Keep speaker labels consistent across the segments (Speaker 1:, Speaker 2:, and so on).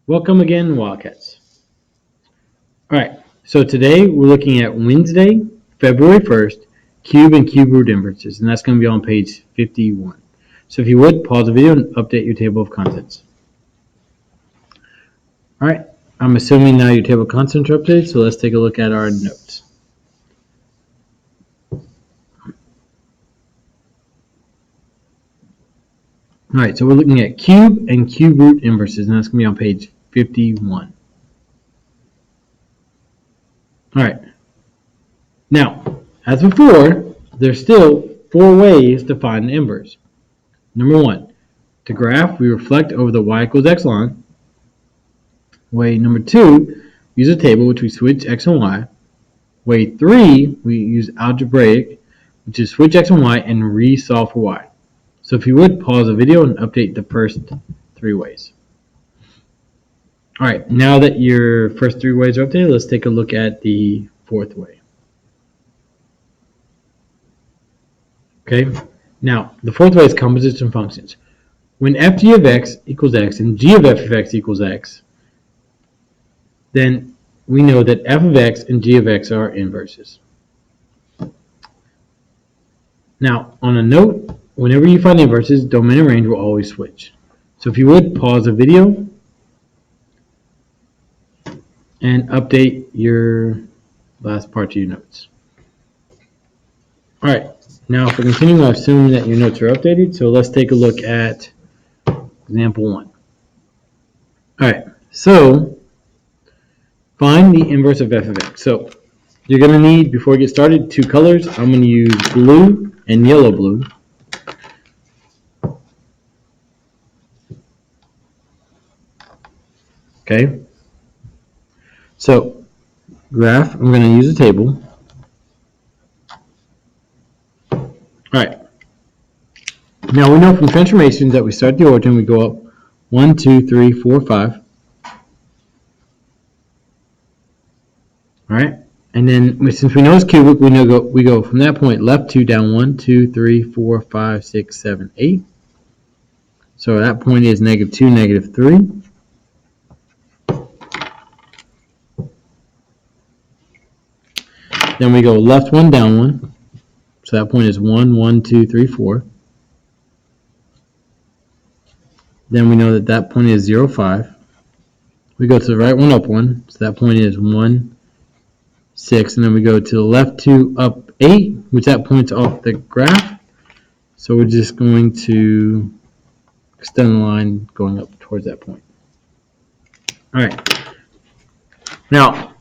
Speaker 1: Welcome again, Wildcats. All right, so today we're looking at Wednesday, February 1st, cube and cube root inverses, and that's going to be on page 51. So if you would, pause the video and update your table of contents. All right, I'm assuming now your table of contents are updated, so let's take a look at our notes. All right, so we're looking at cube and cube root inverses, and that's going to be on page 51. All right. Now, as before, there's still 4 ways to find an inverse. Number 1, to graph, we reflect over the y equals x line. Way number 2, use a table which we switch x and y. Way 3, we use algebraic, which is switch x and y and re-solve for y. So if you would, pause the video and update the first 3 ways. All right, now that your first 3 ways are updated, let's take a look at the 4th way. Okay, now the 4th way is composition functions. When f g of x equals x and g of f of x equals x, then we know that f of x and g of x are inverses. Now, on a note, whenever you find inverses, domain and range will always switch. So if you would, pause the video and update your last part of your notes. All right, now for continuing, I assume that your notes are updated, so let's take a look at example 1. All right, so find the inverse of f of x. So you're going to need, before we get started, 2 colors. I'm going to use blue and yellow blue. Okay. So graph, I'm going to use a table. All right. Now we know from transformations that we start the origin, we go up 1, 2, 3, 4, 5. All right. And then since we know it's cubic, we go from that point left 2 down 1, 2, 3, 4, 5, 6, 7, 8. So that point is negative 2, negative 3. Then we go left 1, down 1. So that point is 1, 1, 2, 3, 4. Then we know that that point is 0, 5. We go to the right 1, up 1. So that point is 1, 6. And then we go to the left 2, up 8, which that points off the graph. So we're just going to extend the line going up towards that point. All right. Now,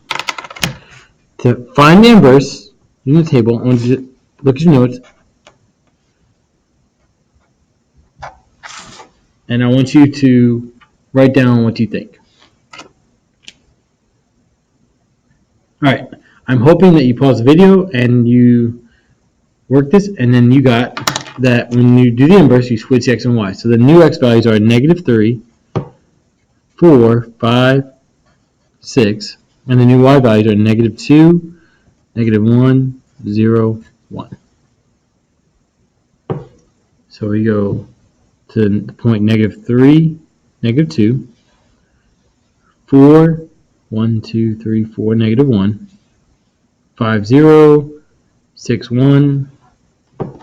Speaker 1: to find the inverse in the table, I want you to look at your notes. And I want you to write down what you think. All right. I'm hoping that you pause the video and you work this, and then you got that when you do the inverse, you switch x and y. So the new x values are negative 3, 4, 5, 6, and the new y values are negative 2, negative 1, 0, 1. So we go to the point negative 3, negative 2, 4, 1, 2, 3, 4, negative 1, 5, 0, 6, 1, all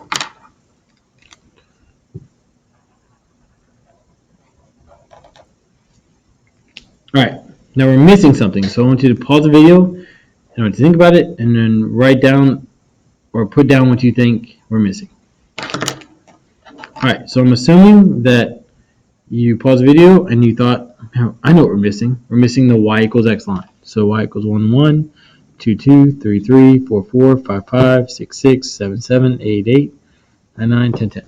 Speaker 1: right, now we're missing something, so I want you to pause the video and I want you to think about it and then write down or put down what you think we're missing. All right, so I'm assuming that you paused the video and you thought, I know what we're missing. We're missing the y equals x line. So y equals 1, 1, 2, 2, 3, 3, 4, 4, 5, 5, 6, 6, 7, 7, 8, 8, 9, 9, 10, 10.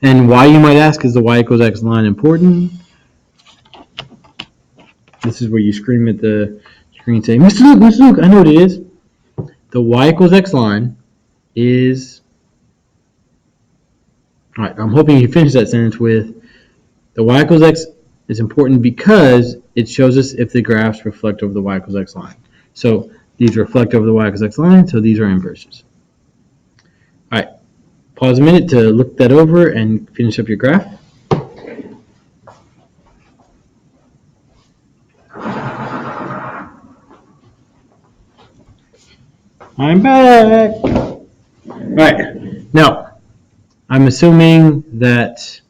Speaker 1: And why, you might ask, is the y equals x line important? This is where you scream at the screen saying, Mr. Luke, I know what it is. The y equals x line is, all right, I'm hoping you finish that sentence with, the y equals x is important because it shows us if the graphs reflect over the y equals x line. So these reflect over the y equals x line, so these are inverses. All right, pause a minute to look that over and finish up your graph. I'm back. All right. Now, I'm assuming that,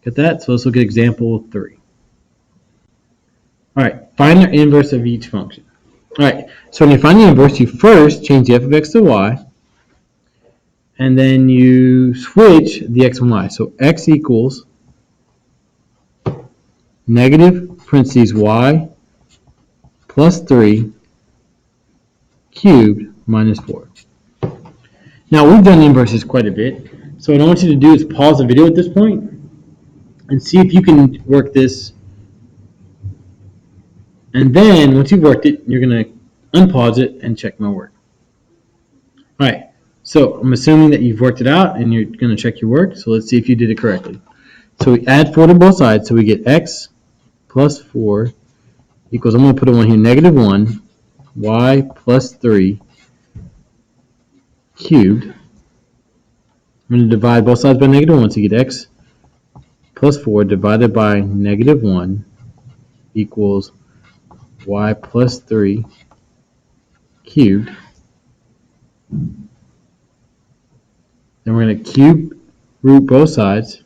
Speaker 1: get that? So let's look at example 3. All right. Find the inverse of each function. All right. So when you find the inverse, you first change the f of x to y, and then you switch the x and y. So x equals negative parentheses y plus 3 cubed minus 4. Now, we've done inverses quite a bit, so what I want you to do is pause the video at this point and see if you can work this. And then, once you've worked it, you're going to unpause it and check my work. All right, so I'm assuming that you've worked it out and you're going to check your work, so let's see if you did it correctly. So we add 4 to both sides, so we get x plus 4 equals, I'm going to put a 1 here, negative 1, y plus 3 cubed. I'm going to divide both sides by negative 1, so you get x plus 4 divided by negative 1 equals y plus 3 cubed. Then we're going to cube root both sides.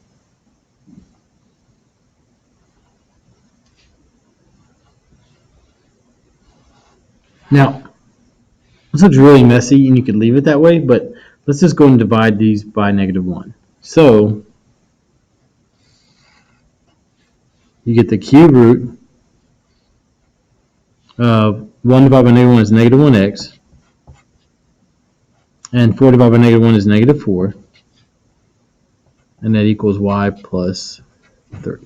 Speaker 1: Now, this looks really messy and you could leave it that way, but let's just go and divide these by negative 1. So, you get the cube root of 1 divided by negative 1 is negative 1x, and 4 divided by negative 1 is negative 4, and that equals y plus 3.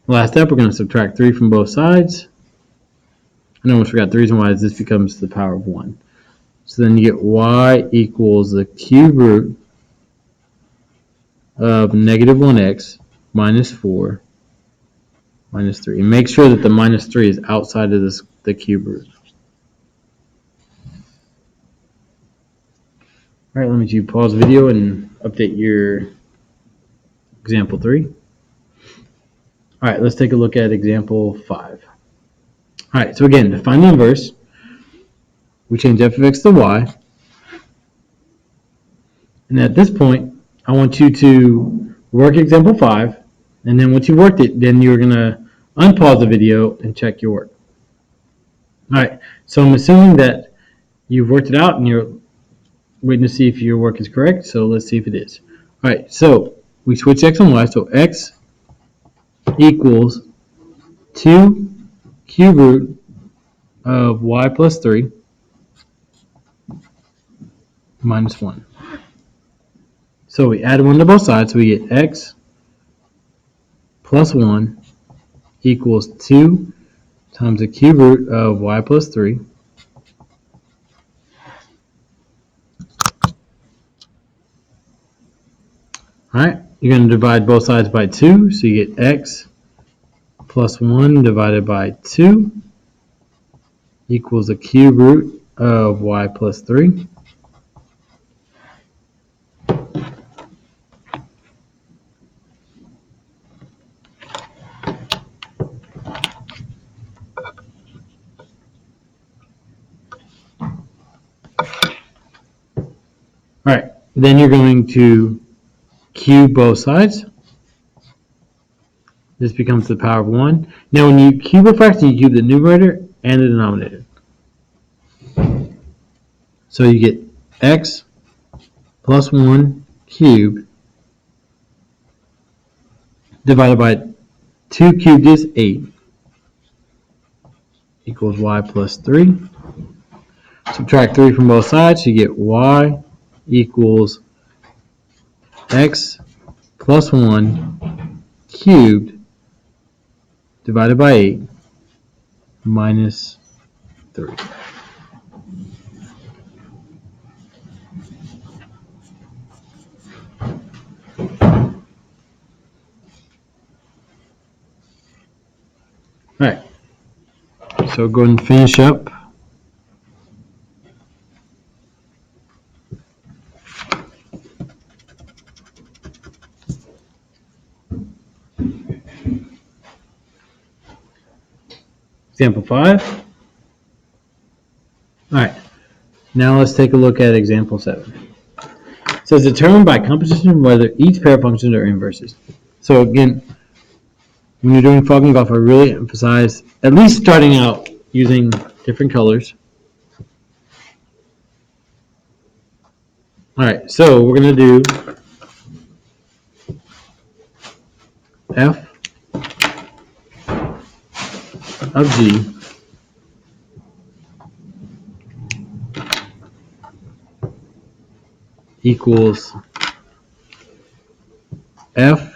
Speaker 1: Last step, we're going to subtract 3 from both sides. And I almost forgot the reason why is this becomes the power of 1. So then you get y equals the cube root of negative 1x minus 4 minus 3. And make sure that the minus 3 is outside of the cube root. All right, let me pause the video and update your example 3. All right, let's take a look at example 5. All right, so again, to find the inverse, we change f of x to y. And at this point, I want you to work example 5. And then once you've worked it, then you're going to unpause the video and check your work. All right, so I'm assuming that you've worked it out and you're waiting to see if your work is correct. So let's see if it is. All right, so we switch x and y. So x equals 2 cube root of y plus 3 minus 1. So we add 1 to both sides. So we get x plus 1 equals 2 times the cube root of y plus 3. All right, you're going to divide both sides by 2. So you get x plus 1 divided by 2 equals the cube root of y plus 3. All right, then you're going to cube both sides. This becomes the power of 1. Now, when you cube a fraction, you cube the numerator and the denominator. So you get x plus 1 cubed divided by 2 cubed is 8 equals y plus 3. Subtract 3 from both sides, you get y equals x plus 1 cubed divided by 8 minus 3. All right, so go ahead and finish up. Example 5. All right, Now let's take a look at example 7. It says determine by composition whether each pair of functions are inverses. So again, when you're doing fog and golf, I really emphasize at least starting out using different colors. All right, so we're going to do f of g equals f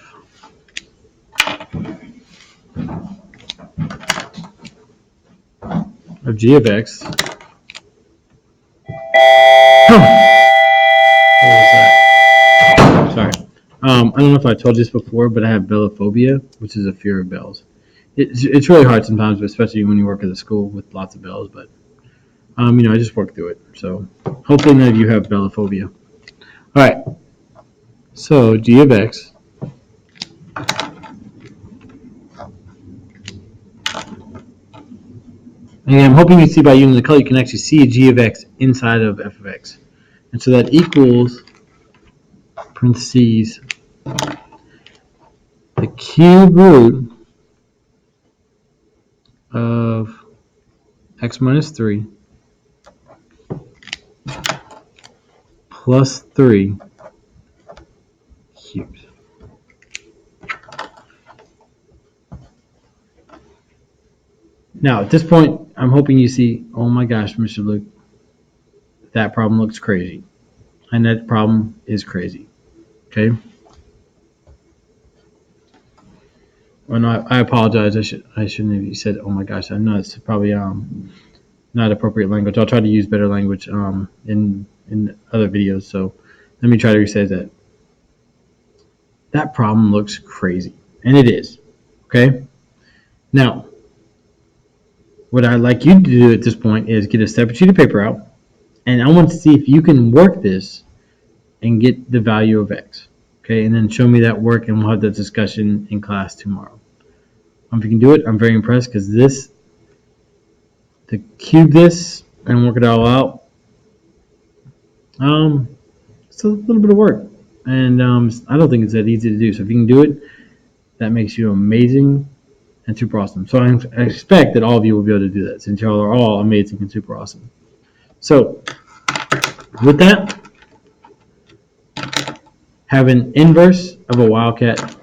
Speaker 1: of g of x. What was that? Sorry. I don't know if I told you this before, but I have bellophobia, which is a fear of bells. It's really hard sometimes, especially when you work at a school with lots of bells. But I just work through it. So hopefully none of you have bellophobia. All right. So g of x and I'm hoping you see by using the color, you can actually see a g of x inside of f of x. And so that equals, parentheses, the cube root of x minus 3 plus 3 cubes. Now, at this point, I'm hoping you see, oh my gosh, Mr. Luke, that problem looks crazy. And that problem is crazy. Okay? Well, no, I apologize. I shouldn't have said, oh my gosh. I know it's probably not appropriate language. I'll try to use better language in other videos. So let me try to restate that. That problem looks crazy. And it is. Okay? Now, what I'd like you to do at this point is get a separate sheet of paper out. And I want to see if you can work this and get the value of x. Okay, and then show me that work, and we'll have that discussion in class tomorrow. If you can do it, I'm very impressed because to cube this and work it all out, it's a little bit of work, and I don't think it's that easy to do. So if you can do it, that makes you amazing and super awesome. So I expect that all of you will be able to do that since y'all are all amazing and super awesome. So with that, have an inverse of a wildcat